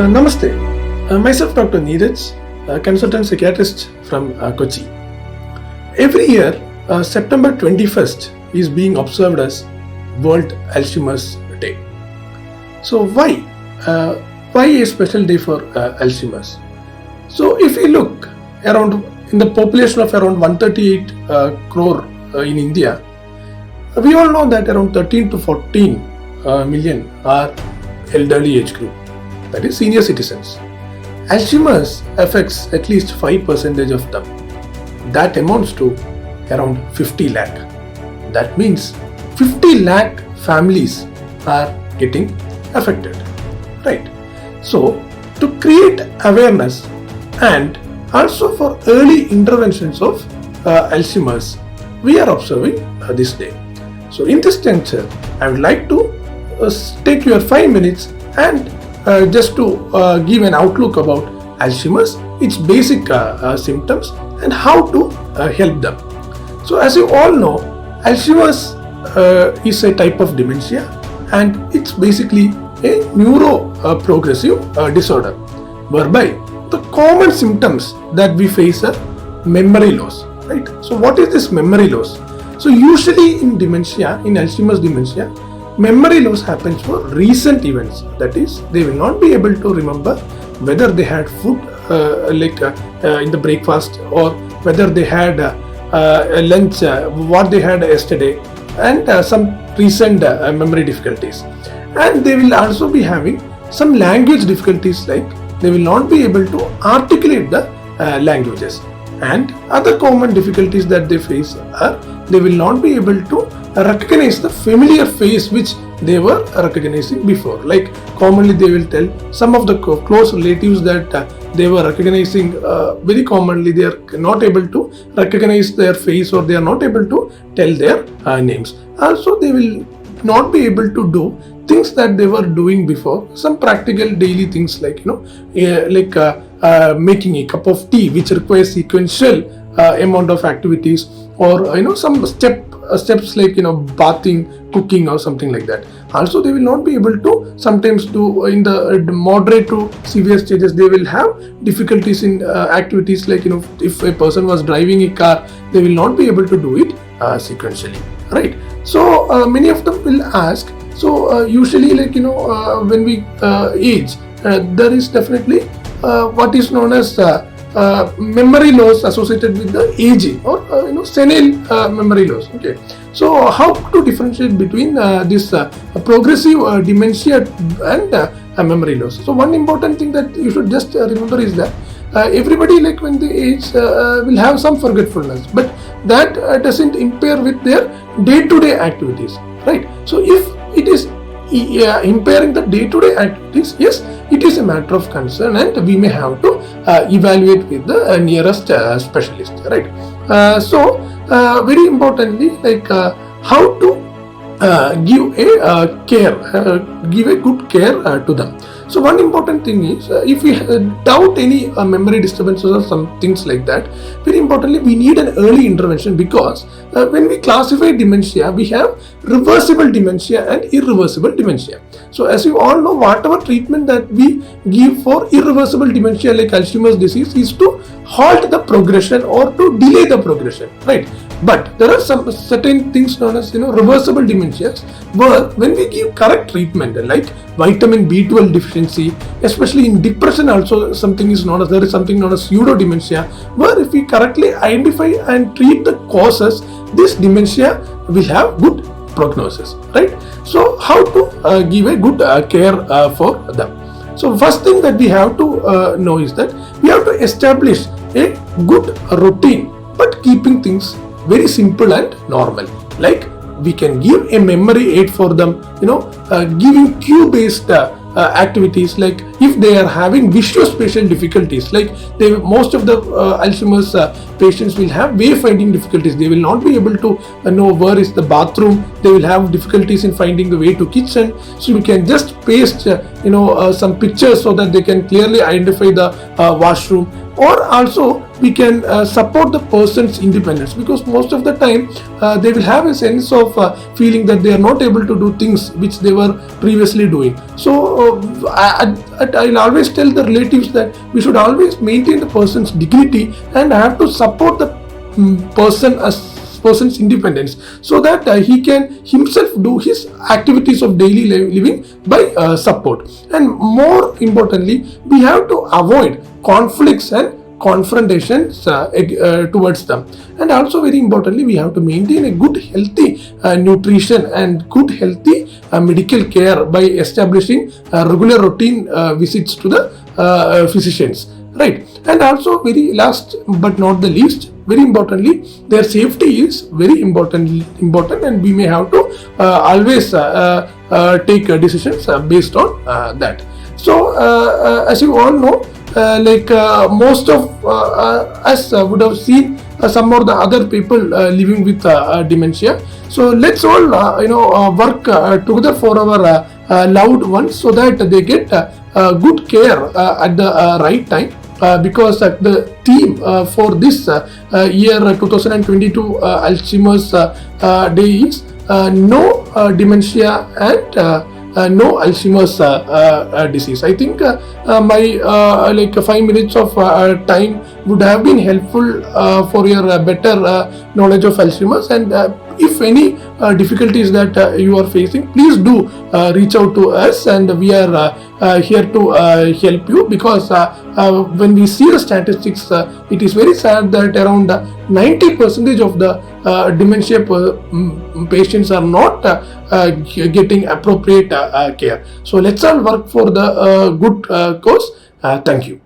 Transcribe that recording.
Namaste. Myself Dr. Neeraj, a consultant psychiatrist from Kochi. Every year, September 21st is being observed as World Alzheimer's Day. So why? Why a special day for Alzheimer's? So if we look around in the population of around 138 crore in India, we all know that around 13 to 14 million are elderly age group, that is senior citizens. Alzheimer's affects at least 5% of them. That amounts to around 50 lakh. That means 50 lakh families are getting affected, right? So to create awareness and also for early interventions of Alzheimer's, we are observing this day. So in this juncture, I would like to take your 5 minutes and just to give an outlook about Alzheimer's, its basic symptoms and how to help them. So as you all know, Alzheimer's is a type of dementia and it's basically a neuroprogressive disorder whereby the common symptoms that we face are memory loss, right? So what is this memory loss? So usually in dementia, in Alzheimer's dementia, memory loss happens for recent events. That is, they will not be able to remember whether they had food in the breakfast or whether they had lunch, what they had yesterday, and some recent memory difficulties. And they will also be having some language difficulties, like they will not be able to articulate the languages. And other common difficulties that they face are they will not be able to recognize the familiar face which they were recognizing before. Like commonly they will tell some of the close relatives that they were recognizing very commonly, they are not able to recognize their face or they are not able to tell their names. Also they will not be able to do things that they were doing before, some practical daily things like making a cup of tea, which requires sequential amount of activities, or some steps like bathing, cooking or something like that. Also they will not be able to sometimes do in the moderate to severe stages. They will have difficulties in activities like if a person was driving a car, they will not be able to do it sequentially, right? So many of them will ask, so usually when we age, there is definitely what is known as memory loss associated with the aging, or senile memory loss. Okay, so how to differentiate between this progressive dementia and memory loss? So one important thing that you should just remember is that everybody, like when they age, will have some forgetfulness, but that doesn't impair with their day-to-day activities, right? So if it is impairing the day-to-day activities, yes, it is a matter of concern and we may have to evaluate with the nearest specialist, right? So very importantly, like how to give a give a good care to them. So one important thing is, if we doubt any memory disturbances or some things like that, very importantly we need an early intervention, because when we classify dementia, we have reversible dementia and irreversible dementia. So as you all know, whatever treatment that we give for irreversible dementia like Alzheimer's disease is to halt the progression or to delay the progression, right? But there are some certain things known as reversible dementias, where when we give correct treatment like vitamin B12 deficiency, especially in depression also something is known as, there is something known as pseudo dementia, where if we correctly identify and treat the causes, this dementia will have good prognosis, right? So how to give a good care for them? So first thing that we have to know is that we have to establish a good routine, but keeping things very simple and normal. Like we can give a memory aid for them, giving cue-based activities, like if they are having visuospatial difficulties, like most of the Alzheimer's patients will have wayfinding difficulties. They will not be able to know where is the bathroom. They will have difficulties in finding the way to kitchen. So you can just paste some pictures so that they can clearly identify the washroom. Or also we can support the person's independence, because most of the time they will have a sense of feeling that they are not able to do things which they were previously doing. So I'll always tell the relatives that we should always maintain the person's dignity and have to support the person's independence, so that he can himself do his activities of daily living by support. And more importantly, we have to avoid conflicts and confrontations towards them. And also very importantly, we have to maintain a good healthy nutrition and good healthy medical care by establishing regular routine visits to the physicians, right? And also very last but not the least, very importantly, their safety is very important, and we may have to always take decisions based on that. So as you all know, most of us would have seen some of the other people living with dementia. So let's all work together for our loved ones, so that they get good care at the right time. Because the theme for this year 2022 Alzheimer's Day is no dementia and no Alzheimer's disease. I think my 5 minutes of time would have been helpful for your better knowledge of Alzheimer's. And if any difficulties that you are facing, please do reach out to us, and we are here to help you. Because when we see the statistics, it is very sad that around 90% of the dementia patients are not getting appropriate care. So let's all work for the good cause. Thank you.